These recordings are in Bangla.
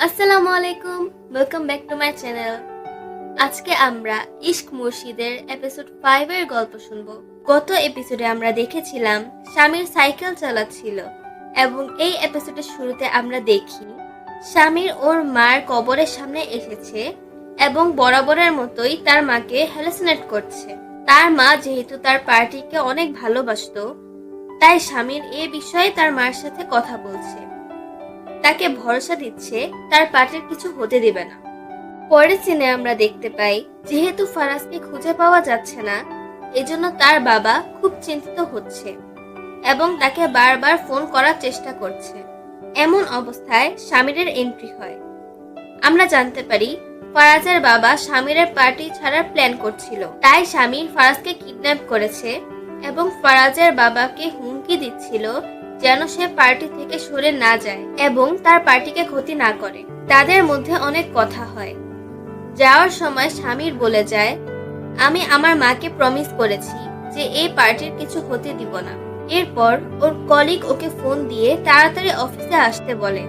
আসসালামু আলাইকুম, welcome back to my channel. আজকে আমরা ইশক মুর্শিদের এপিসোড 5 এর গল্প শুনবো। গত এপিসোডে আমরা দেখেছিলাম স্বামীর সাইকেল চালাচ্ছিল এবং এই এপিসোডের শুরুতে আমরা দেখি স্বামীর ওর মার কবরের সামনে এসেছে এবং বরাবরের মতোই তার মাকে হ্যালুসিনেট করছে। তার মা যেহেতু তার পার্টিকে অনেক ভালোবাসতো, তাই স্বামীর এ বিষয়ে তার মার সাথে কথা বলছে, তাকে ভরসা দিচ্ছে তার পার্টির কিছু হতে দিবে না। পরের সিনে আমরা দেখতে পাই যেহেতু ফারাজকে খুঁজে পাওয়া যাচ্ছে না, এজন্য তার বাবা খুব চিন্তিত হচ্ছে এবং তাকে বারবার ফোন করার চেষ্টা করছে। এমন অবস্থায় স্বামীরের এন্ট্রি হয়। আমরা জানতে পারি ফারাজের বাবা স্বামীরের পার্টি ছাড়ার প্ল্যান করছিল, তাই স্বামীর ফারাজকে কিডন্যাপ করেছে এবং ফারাজের বাবাকে হুমকি দিচ্ছিল যেন সে পার্টি থেকে সরে না যায় এবং তার পার্টিকে ক্ষতি না করে। তাদের মধ্যে অনেক কথা হয়। যাওয়ার সময় স্বামীর বলে যায়, আমি আমার মাকে প্রমিস করেছি যে এই পার্টির কিছু হতে দিব না। এরপর ওর কলিগ ওকে ফোন দিয়ে তাড়াতাড়ি অফিসে আসতে বলে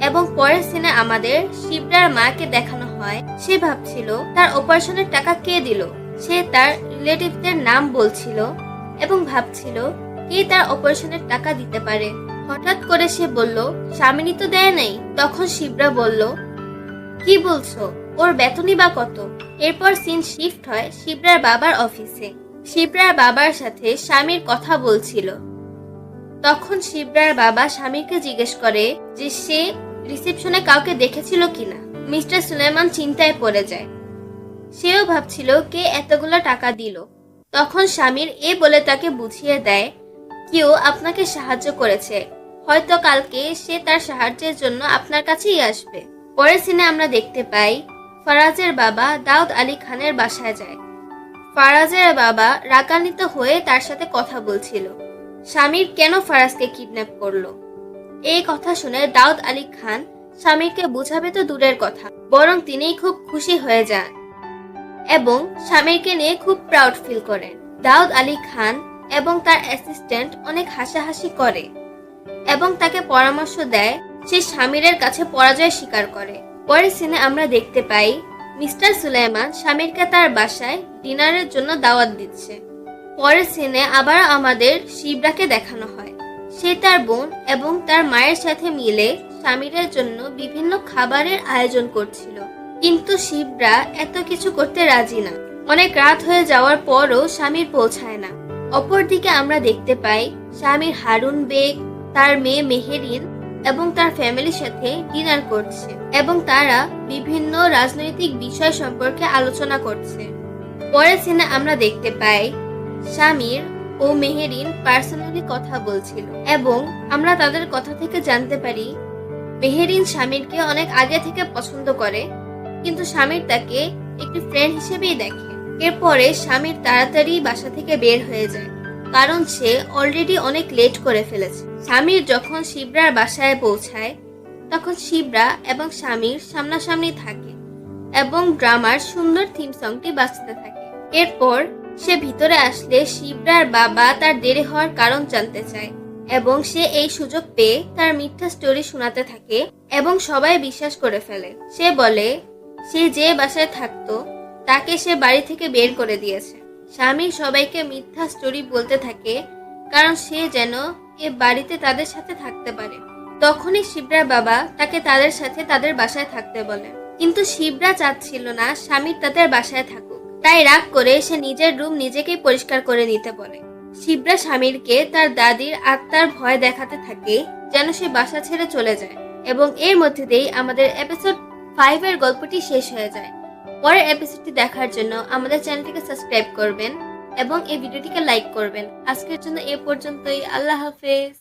এবং পরের সিনে আমাদের শিবরার মাকে দেখানো হয়। সে ভাবছিল তার অপারেশনের টাকা কে দিল। সে তার রিলেটিভদের নাম বলছিল এবং ভাবছিল কে তার অপারেশনের টাকা দিতে পারে। হঠাৎ করে সে বলল, স্বামীনি তো দেয় নাই। তখন শিবরা বলল, কি বলছো, ওর বেতনই বা কত? এরপর সিন শিফট হয় শিবরার বাবার অফিসে। শিবরার বাবার সাথে স্বামীর কথা বলছিল। তখন শিবরার বাবা স্বামীকে জিজ্ঞেস করে যে সে রিসেপশনে কাউকে দেখেছিল কিনা। মিস্টার সুলেমান চিন্তায় পড়ে যায়। সেও ভাবছিল কে এতগুলো টাকা দিল। তখন স্বামীর এ বলে তাকে বুঝিয়ে দেয়, কেউ আপনাকে সাহায্য করেছে, হয়তো কালকে সে তার সাহায্যের জন্য আপনার কাছেই আসবে। পরের সিনে আমরা দেখতে পাই ফারাজের বাবা দাউদ আলী খানের বাসায় যায়। ফারাজের বাবা রাগান্বিত হয়ে তার সাথে কথা বলছিল, স্বামীর কেন ফারাজকে কিডন্যাপ করলো। এই কথা শুনে দাউদ আলী খান স্বামীরকে বুঝাবে তো দূরের কথা, বরং তিনিই খুব খুশি হয়ে যান এবং স্বামীরকে নিয়ে খুব প্রাউড ফিল করেন। দাউদ আলী খান এবং তার অ্যাসিস্ট্যান্ট অনেক হাসাহাসি করে এবং তাকে পরামর্শ দেয় সে স্বামীরের কাছে পরাজয় স্বীকার করে। পরের সিনে আমরা দেখতে পাই মিস্টার সুলাইমান স্বামীরকে তার বাসায় ডিনারের জন্য দাওয়াত দিচ্ছে। পরের সিনে আবার আমাদের শিবরাকে দেখানো হয়। সে তার বোন এবং তার মায়ের সাথে মিলে স্বামীরের জন্য বিভিন্ন খাবারের আয়োজন করছিল, কিন্তু শিবরা এত কিছু করতে রাজি না। অনেক রাত হয়ে যাওয়ার পরও স্বামীর পৌঁছায় না। অপরদিকে আমরা দেখতে পাই স্বামীর হারুন বেগ, তার মেয়ে মেহেরিন এবং তার ফ্যামিলির সাথে ডিনার করছে এবং তারা বিভিন্ন রাজনৈতিক বিষয় সম্পর্কে আলোচনা করছে। পরের সিনে আমরা দেখতে পাই স্বামীর ও মেহেরিন পার্সোনালি কথা বলছিল এবং আমরা তাদের কথা থেকে জানতে পারি মেহেরিন স্বামীরকে অনেক আগে থেকে পছন্দ করে, কিন্তু স্বামীর তাকে একটি ফ্রেন্ড হিসেবেই দেখে। এরপরে স্বামীর তাড়াতাড়ি বাসা থেকে বের হয়ে যায়, কারণ সে অলরেডি অনেক লেট করে ফেলেছে। স্বামীর যখন শিবরার বাসায় পৌঁছায়, তখন শিবরা এবং স্বামীর সামনাসামনি থাকে এবং ড্রামার সুন্দর থিম সংটি বাজতে থাকে। এরপর সে ভিতরে আসলে শিবরার বাবা তার দেরি হওয়ার কারণ জানতে চায় এবং সে এই সুযোগ পেয়ে তার মিথ্যা স্টোরি শোনাতে থাকে এবং সবাই বিশ্বাস করে ফেলে। সে বলে সে যে বাসায় থাকতো তাকে সে বাড়ি থেকে বের করে দিয়েছে। স্বামী সবাইকে মিথ্যা স্টোরি বলতে থাকে কারণ সে যেন এ বাড়িতে তাদের সাথে থাকতে পারে। তখনই শিবরার বাবা তাকে তাদের সাথে তাদের বাসায় থাকতে বলে, কিন্তু শিবরা চাচ্ছিল না স্বামীর তাদের বাসায় থাকুক, তাই রাগ করে সে নিজের রুম নিজেকেই পরিষ্কার করে নিতে বলে। শিবরা স্বামীরকে তার দাদির আত্মার ভয় দেখাতে থাকে যেন সে বাসা ছেড়ে চলে যায় এবং এর মধ্যে দিয়েই আমাদের এপিসোড 5 এর গল্পটি শেষ হয়ে যায়। পরের এপিসোডটি দেখার জন্য আমাদের চ্যানেলটিকে সাবস্ক্রাইব করবেন এবং এই ভিডিওটিকে লাইক করবেন। আজকের জন্য এ পর্যন্তই। আল্লাহ হাফেজ।